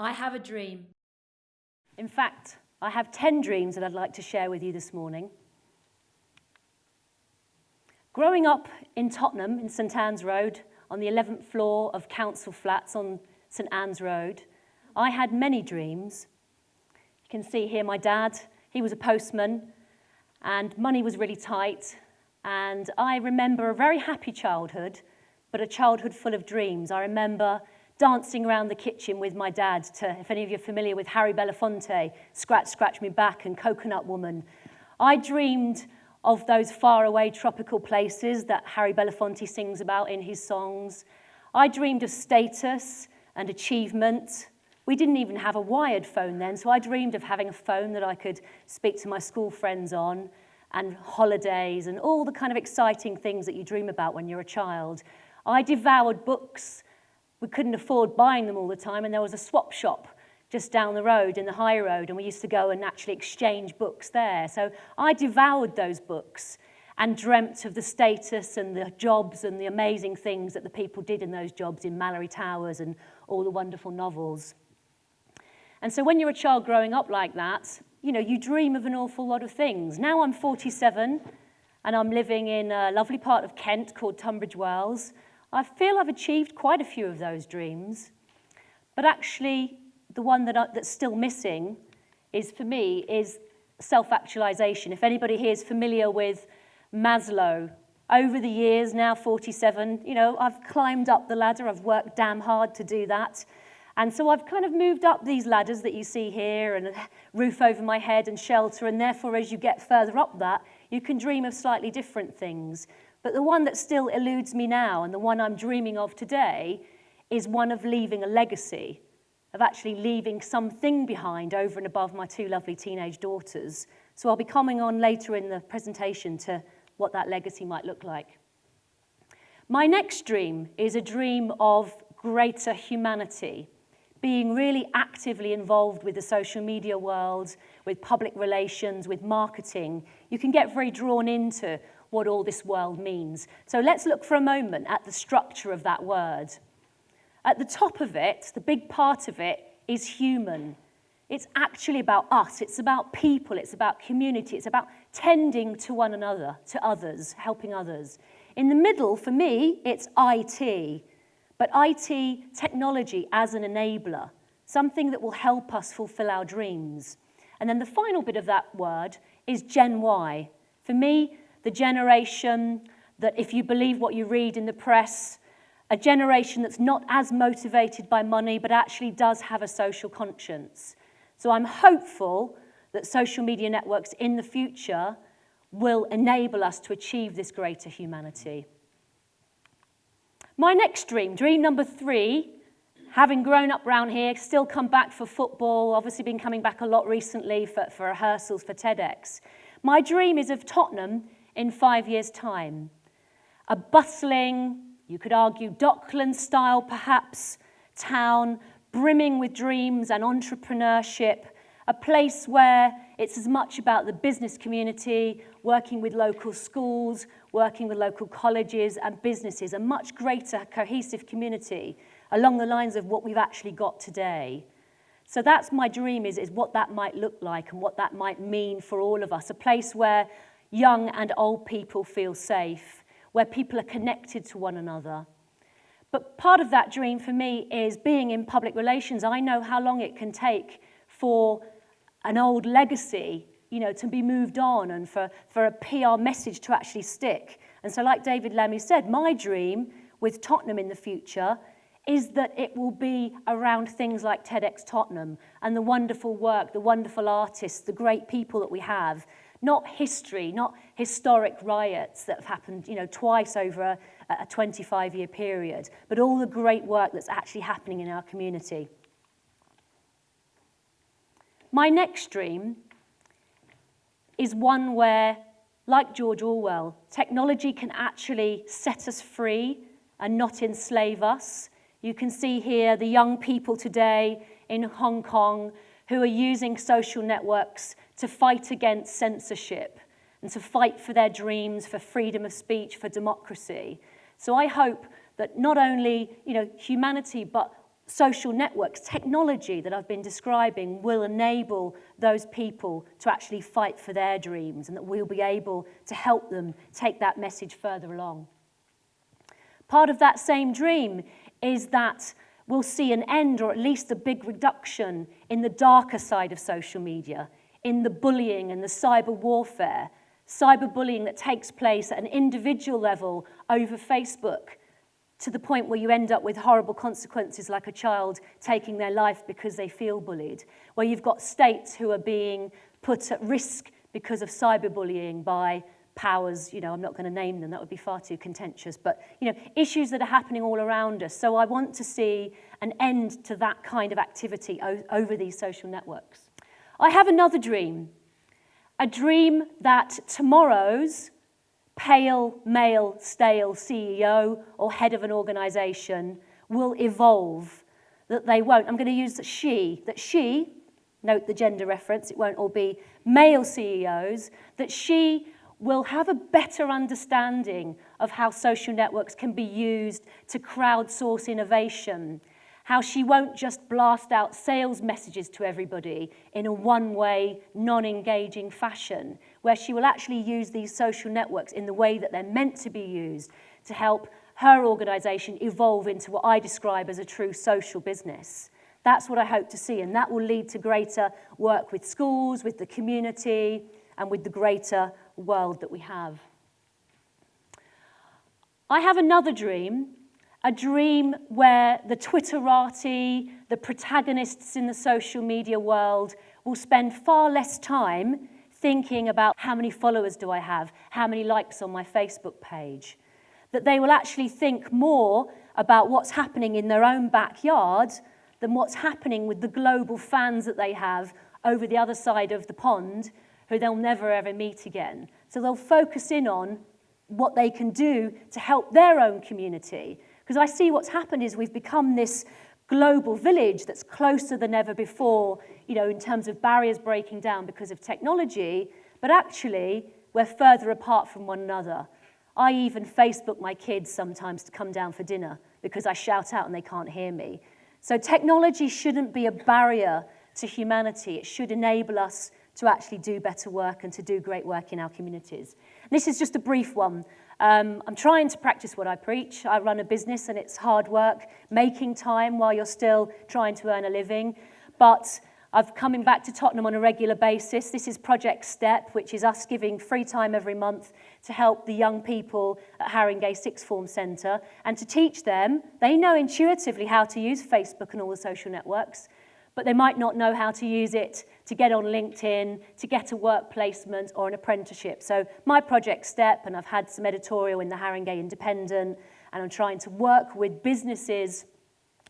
I have a dream. In fact, I have 10 dreams that I'd like to share with you this morning. Growing up in Tottenham, in St Anne's Road, on the 11th floor of council flats on St Anne's Road, I had many dreams. You can see here my dad, he was a postman, and money was really tight. And I remember a very happy childhood, but a childhood full of dreams. I remember dancing around the kitchen with my dad to, if any of you are familiar with Harry Belafonte, Scratch, Scratch Me Back and Coconut Woman. I dreamed of those faraway tropical places that Harry Belafonte sings about in his songs. I dreamed of status and achievement. We didn't even have a wired phone then, so I dreamed of having a phone that I could speak to my school friends on, and holidays and all the kind of exciting things that you dream about when you're a child. I devoured books. We couldn't afford buying them all the time, and there was a swap shop just down the road in the high road, and we used to go and actually exchange books there. So I devoured those books and dreamt of the status and the jobs and the amazing things that the people did in those jobs in Mallory Towers and all the wonderful novels. And so when you're a child growing up like that, you know, you dream of an awful lot of things. Now I'm 47, and I'm living in a lovely part of Kent called Tunbridge Wells. I feel I've achieved quite a few of those dreams, but actually the one that's still missing is, for me, is self-actualization. If anybody here is familiar with Maslow, over the years, now 47, you know, I've climbed up the ladder, I've worked damn hard to do that. And so I've kind of moved up these ladders that you see here, and a roof over my head and shelter, and therefore as you get further up that, you can dream of slightly different things. But the one that still eludes me now, and the one I'm dreaming of today, is one of leaving a legacy, of actually leaving something behind over and above my two lovely teenage daughters. So I'll be coming on later in the presentation to what that legacy might look like. My next dream is a dream of greater humanity, being really actively involved with the social media world, with public relations, with marketing. You can get very drawn into what all this world means. So let's look for a moment at the structure of that word. At the top of it, the big part of it, is human. It's actually about us, it's about people, it's about community, it's about tending to one another, to others, helping others. In the middle, for me, it's IT, but IT technology as an enabler, something that will help us fulfill our dreams. And then the final bit of that word is Gen Y. For me, the generation that, if you believe what you read in the press, a generation that's not as motivated by money, but actually does have a social conscience. So I'm hopeful that social media networks in the future will enable us to achieve this greater humanity. My next dream, dream number 3, having grown up around here, still come back for football, obviously been coming back a lot recently for rehearsals for TEDx. My dream is of Tottenham in 5 years' time. A bustling, you could argue Dockland-style perhaps, town brimming with dreams and entrepreneurship, a place where it's as much about the business community, working with local schools, working with local colleges and businesses, a much greater cohesive community along the lines of what we've actually got today. So that's my dream, is what that might look like and what that might mean for all of us, a place where young and old people feel safe, where people are connected to one another. But part of that dream for me is being in public relations. I know how long it can take for an old legacy, you know, to be moved on, and for a PR message to actually stick. And so like David Lemmy said, my dream with Tottenham in the future is that it will be around things like TEDxTottenham and the wonderful work, the wonderful artists, the great people that we have. Not history, not historic riots that have happened, you know, twice over a 25-year period, but all the great work that's actually happening in our community. My next dream is one where, like George Orwell, technology can actually set us free and not enslave us. You can see here the young people today in Hong Kong who are using social networks to fight against censorship and to fight for their dreams, for freedom of speech, for democracy. So I hope that not only, you know, humanity, but social networks, technology that I've been describing will enable those people to actually fight for their dreams, and that we'll be able to help them take that message further along. Part of that same dream is that we'll see an end, or at least a big reduction, in the darker side of social media, in the bullying and the cyber warfare, cyberbullying that takes place at an individual level over Facebook, to the point where you end up with horrible consequences like a child taking their life because they feel bullied, where you've got states who are being put at risk because of cyberbullying by powers, I'm not going to name them, that would be far too contentious, but, issues that are happening all around us. So I want to see an end to that kind of activity over these social networks. I have another dream, a dream that tomorrow's pale, male, stale CEO or head of an organization will evolve, that they won't. I'm going to use that she, note the gender reference, it won't all be male CEOs, that she will have a better understanding of how social networks can be used to crowdsource innovation, how she won't just blast out sales messages to everybody in a one-way, non-engaging fashion, where she will actually use these social networks in the way that they're meant to be used to help her organisation evolve into what I describe as a true social business. That's what I hope to see, and that will lead to greater work with schools, with the community, and with the greater world that we have. I have another dream, a dream where the Twitterati, the protagonists in the social media world, will spend far less time thinking about how many followers do I have, how many likes on my Facebook page, that they will actually think more about what's happening in their own backyard than what's happening with the global fans that they have over the other side of the pond, who they'll never ever meet again. So they'll focus in on what they can do to help their own community. Because I see what's happened is we've become this global village that's closer than ever before, in terms of barriers breaking down because of technology, but actually we're further apart from one another. I even Facebook my kids sometimes to come down for dinner because I shout out and they can't hear me. So technology shouldn't be a barrier to humanity. It should enable us to actually do better work and to do great work in our communities. This is just a brief one. I'm trying to practice what I preach. I run a business and it's hard work, making time while you're still trying to earn a living. But I've coming back to Tottenham on a regular basis. This is Project STEP, which is us giving free time every month to help the young people at Haringey Sixth Form Centre and to teach them. They know intuitively how to use Facebook and all the social networks, but they might not know how to use it to get on LinkedIn, to get a work placement or an apprenticeship. So my Project STEP, and I've had some editorial in the Haringey Independent, and I'm trying to work with businesses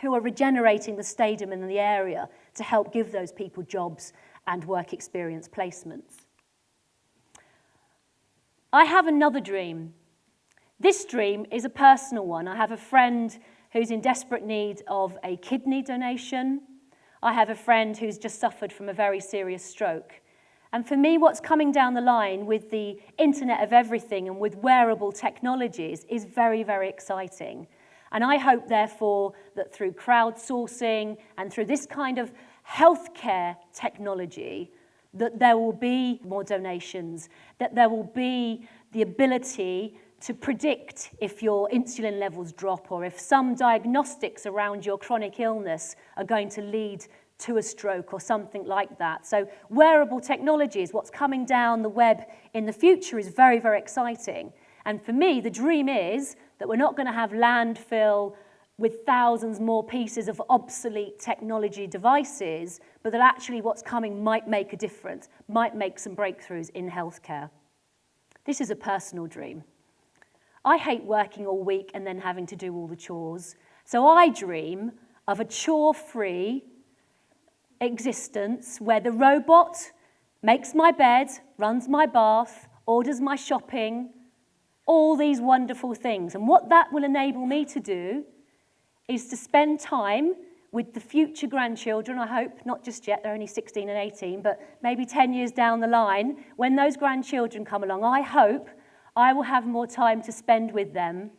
who are regenerating the stadium in the area to help give those people jobs and work experience placements. I have another dream. This dream is a personal one. I have a friend who's in desperate need of a kidney donation. I have a friend who's just suffered from a very serious stroke. And for me, what's coming down the line with the Internet of Everything and with wearable technologies is very, very exciting. And I hope, therefore, that through crowdsourcing and through this kind of healthcare technology, that there will be more donations, that there will be the ability to predict if your insulin levels drop or if some diagnostics around your chronic illness are going to lead to a stroke or something like that. So wearable technologies, what's coming down the web in the future is very, very exciting. And for me, the dream is that we're not going to have landfill with thousands more pieces of obsolete technology devices, but that actually what's coming might make a difference, might make some breakthroughs in healthcare. This is a personal dream. I hate working all week and then having to do all the chores. So I dream of a chore-free existence where the robot makes my bed, runs my bath, orders my shopping, all these wonderful things. And what that will enable me to do is to spend time with the future grandchildren, I hope, not just yet, they're only 16 and 18, but maybe 10 years down the line, when those grandchildren come along, I hope I will have more time to spend with them,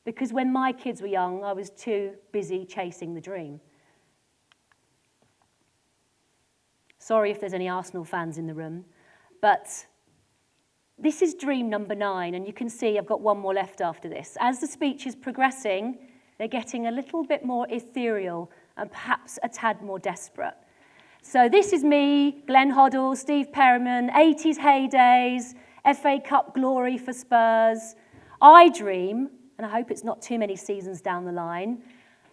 because when my kids were young, I was too busy chasing the dream. Sorry if there's any Arsenal fans in the room. But this is dream number 9, and you can see I've got one more left after this. As the speech is progressing, they're getting a little bit more ethereal and perhaps a tad more desperate. So this is me, Glenn Hoddle, Steve Perryman, 80s heydays, FA Cup glory for Spurs. I dream, and I hope it's not too many seasons down the line,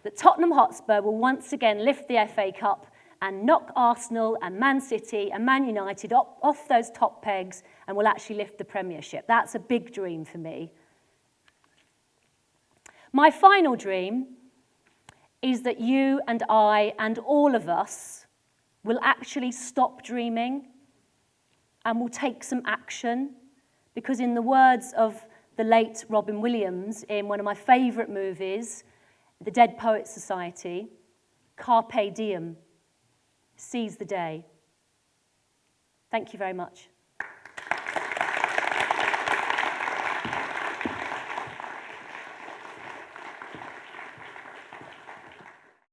that Tottenham Hotspur will once again lift the FA Cup and knock Arsenal and Man City and Man United off those top pegs and will actually lift the Premiership. That's a big dream for me. My final dream is that you and I and all of us will actually stop dreaming and will take some action, because in the words of the late Robin Williams in one of my favourite movies, The Dead Poets Society, carpe diem, seize the day. Thank you very much.